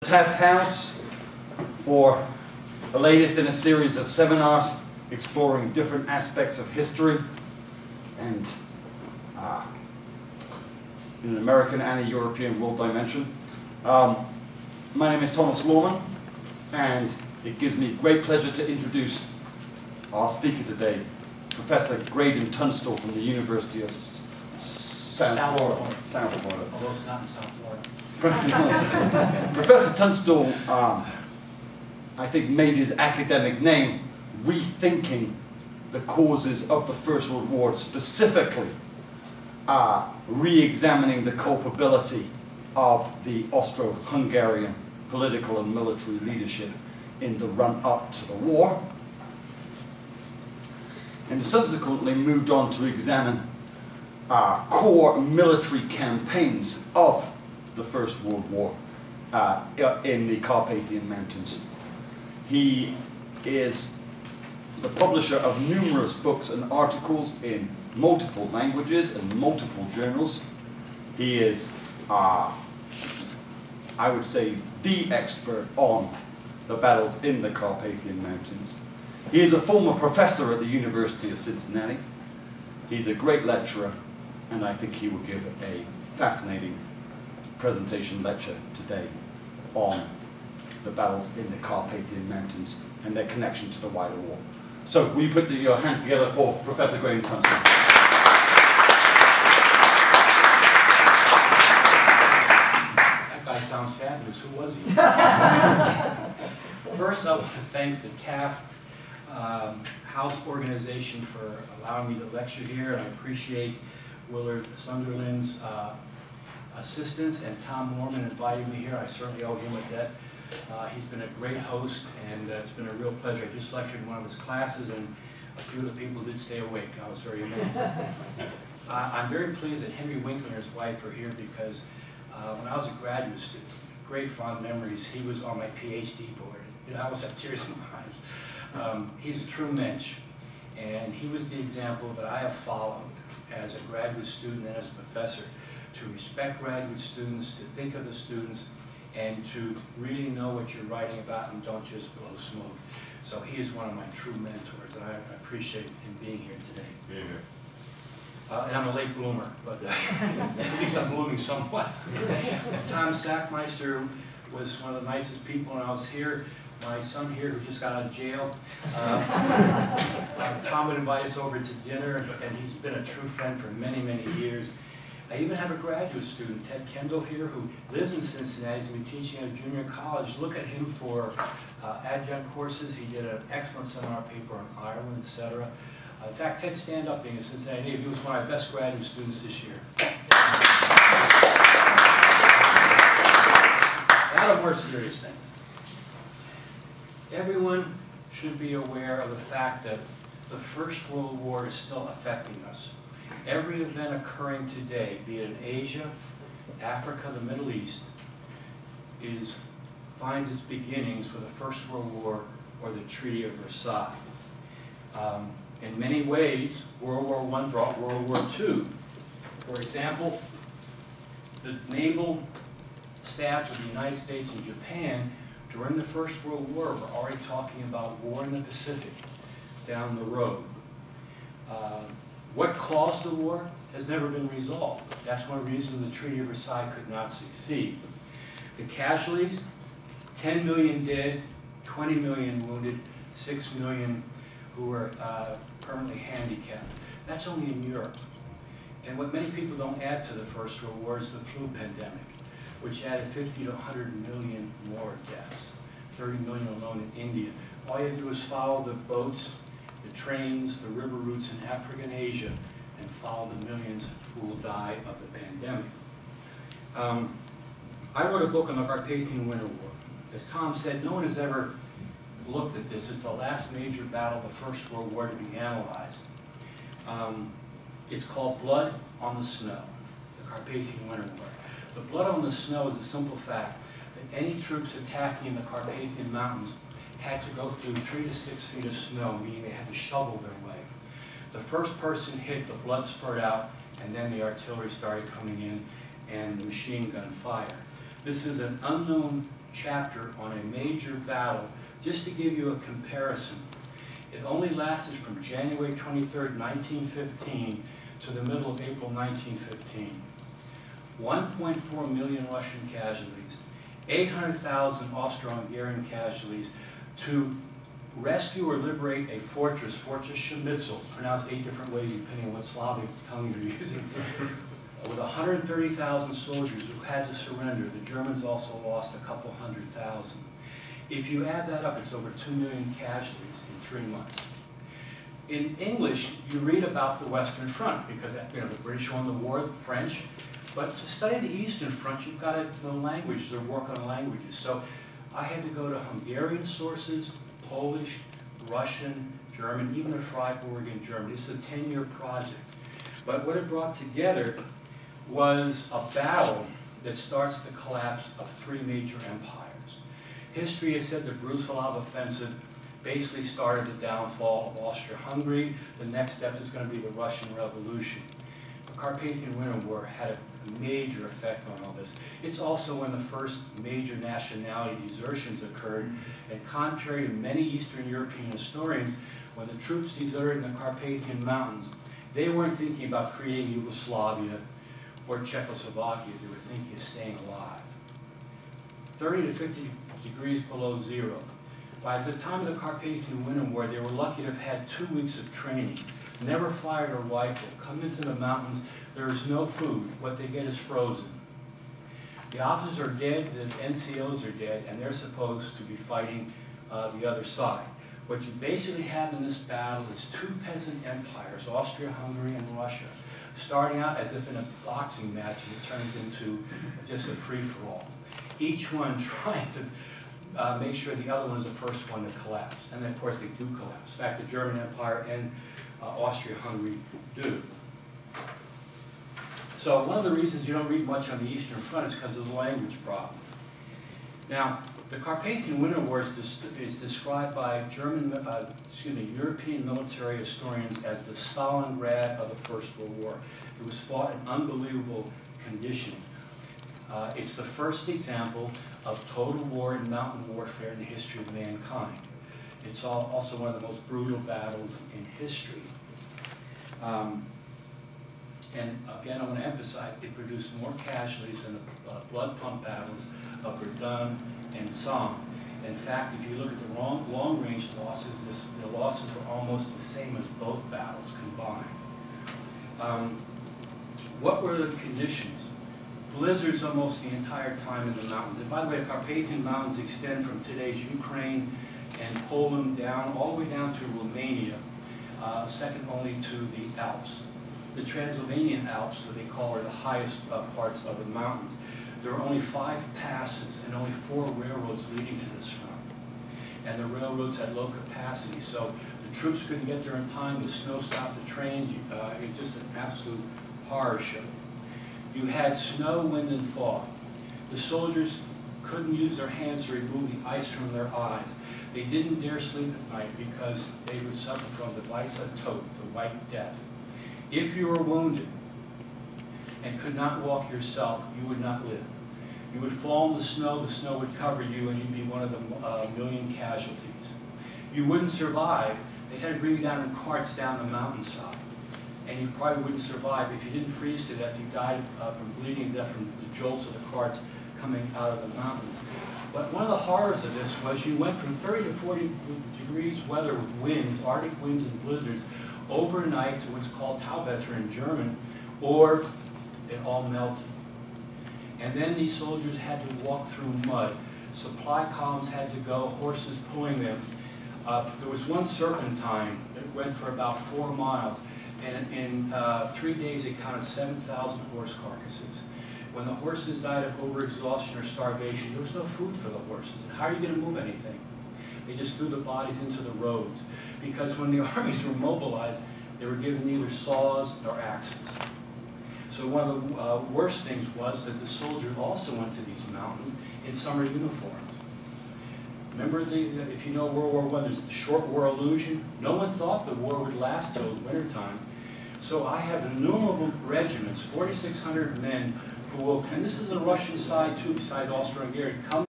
Taft House for the latest in a series of seminars exploring different aspects of history and in an American and a European world dimension. My name is Thomas Lorman, and it gives me great pleasure to introduce our speaker today, Professor Graydon Tunstall from the University of South Florida. South Florida. Although it's not in South Florida. Professor Tunstall, I think, made his academic name rethinking the causes of the First World War, specifically re-examining the culpability of the Austro-Hungarian political and military leadership in the run-up to the war, and subsequently moved on to examine core military campaigns of the First World War in the Carpathian Mountains. He is the publisher of numerous books and articles in multiple languages and multiple journals. He is, I would say, the expert on the battles in the Carpathian Mountains. He is a former professor at the University of Cincinnati. He's a great lecturer, and I think he will give a fascinating presentation lecture today on the battles in the Carpathian Mountains and their connection to the wider war. So, will you put your hands together for Professor Graydon Tunstall? That guy sounds fabulous. Who was he? First, I want to thank the Taft House organization for allowing me to lecture here, and I appreciate Willard Sunderland's assistance, and Tom Mormon invited me here. I certainly owe him a debt. He's been a great host, and it's been a real pleasure. I just lectured in one of his classes, and a few of the people did stay awake. I was very amazed. I'm very pleased that Henry Winkler and his wife are here because when I was a graduate student, great fond memories, he was on my PhD board. You know, I always have tears in my eyes. He's a true mensch, and he was the example that I have followed as a graduate student and as a professor, to respect graduate students, to think of the students, and to really know what you're writing about and don't just blow smoke. So he is one of my true mentors, and I appreciate him being here today. Being here. And I'm a late bloomer, but at least I'm blooming somewhat. Tom Sackmeister was one of the nicest people when I was here. My son here, who just got out of jail, Tom would invite us over to dinner, and he's been a true friend for many, many years. I even have a graduate student, Ted Kendall here, who lives in Cincinnati. He's been teaching at a junior college. Look at him for adjunct courses. He did an excellent seminar paper on Ireland, etc. In fact, Ted stand up being a Cincinnati native. He was one of our best graduate students this year. Now to more serious things. Everyone should be aware of the fact that the First World War is still affecting us. Every event occurring today, be it in Asia, Africa, the Middle East, finds its beginnings with the First World War or the Treaty of Versailles. In many ways, World War I brought World War II. For example, the naval staffs of the United States and Japan during the First World War were already talking about war in the Pacific down the road. What caused the war has never been resolved. That's one reason the Treaty of Versailles could not succeed. The casualties, 10 million dead, 20 million wounded, 6 million who were permanently handicapped. That's only in Europe. And what many people don't add to the First World War is the flu pandemic, which added 50 to 100 million more deaths, 30 million alone in India. All you have to do is follow the boats, the trains, the river routes in Africa and Asia, and follow the millions who will die of the pandemic. I wrote a book on the Carpathian Winter War. As Tom said, no one has ever looked at this. It's the last major battle of the First World War to be analyzed. It's called Blood on the Snow, the Carpathian Winter War. The blood on the snow is a simple fact that any troops attacking the Carpathian Mountains had to go through 3 to 6 feet of snow, meaning they had to shovel their way. The first person hit, the blood spurted out, and then the artillery started coming in and the machine gun fire. This is an unknown chapter on a major battle, just to give you a comparison. It only lasted from January 23rd, 1915 to the middle of April 1915. 1.4 million Russian casualties, 800,000 Austro-Hungarian casualties to rescue or liberate a fortress, Fortress Scharmützel, it's pronounced 8 different ways depending on what Slavic tongue you're using, with 130,000 soldiers who had to surrender. The Germans also lost a couple 100,000. If you add that up, it's over 2 million casualties in 3 months. In English, you read about the Western Front because the British won the war, the French. But to study the Eastern Front, you've got to know languages or work on languages. So I had to go to Hungarian sources, Polish, Russian, German, even a Freiburg in German. This is a 10-year project. But what it brought together was a battle that starts the collapse of 3 major empires. History has said the Brusilov offensive basically started the downfall of Austria-Hungary. The next step is going to be the Russian Revolution. The Carpathian Winter War had a major effect on all this. It's also when the first major nationality desertions occurred, and contrary to many Eastern European historians, when the troops deserted in the Carpathian Mountains, they weren't thinking about creating Yugoslavia or Czechoslovakia. They were thinking of staying alive. 30 to 50 degrees below zero. By the time of the Carpathian Winter War, they were lucky to have had 2 weeks of training. Never fired a rifle, come into the mountains, there is no food. What they get is frozen. The officers are dead, the NCOs are dead, and they're supposed to be fighting the other side. What you basically have in this battle is 2 peasant empires, Austria-Hungary and Russia, starting out as if in a boxing match, and it turns into just a free-for-all. Each one trying to make sure the other one is the first one to collapse. And then, of course, they do collapse. In fact, the German Empire and Austria-Hungary do. So one of the reasons you don't read much on the Eastern Front is because of the language problem. Now, the Carpathian Winter War is described by European military historians as the Stalingrad of the First World War. It was fought in unbelievable conditions. It's the first example of total war and mountain warfare in the history of mankind. It's also one of the most brutal battles in history. And again, I want to emphasize, it produced more casualties than the blood pump battles of Verdun and Somme. In fact, if you look at the long-range losses, the losses were almost the same as both battles combined. What were the conditions? Blizzards almost the entire time in the mountains. And by the way, the Carpathian Mountains extend from today's Ukraine and Poland down, all the way down to Romania, second only to the Alps. The Transylvanian Alps, what they call, are the highest parts of the mountains. There are only 5 passes and only 4 railroads leading to this front. And the railroads had low capacity, so the troops couldn't get there in time, the snow stopped the trains, it's just an absolute horror show. You had snow, wind, and fog. The soldiers couldn't use their hands to remove the ice from their eyes. They didn't dare sleep at night because they would suffer from the Weisse Tod, the White Death. If you were wounded and could not walk yourself, you would not live. You would fall in the snow would cover you, and you'd be one of the million casualties. You wouldn't survive. They had to bring you down in carts down the mountainside. And you probably wouldn't survive. If you didn't freeze to death, you died from bleeding to death from the jolts of the carts coming out of the mountains. But one of the horrors of this was you went from 30 to 40 degrees weather with winds, Arctic winds and blizzards, overnight to what's called Tauwetter in German, or it all melted. And then these soldiers had to walk through mud. Supply columns had to go, horses pulling them. There was one serpentine that went for about 4 miles. And in 3 days, they counted 7,000 horse carcasses. When the horses died of overexhaustion or starvation, there was no food for the horses. And how are you going to move anything? They just threw the bodies into the roads. Because when the armies were mobilized, they were given neither saws nor axes. So one of the worst things was that the soldiers also went to these mountains in summer uniforms. Remember, if you know World War I, there's the short war illusion. No one thought the war would last till wintertime. So I have innumerable regiments, 4,600 men, who will, and this is the Russian side too, besides Austro-Hungary, come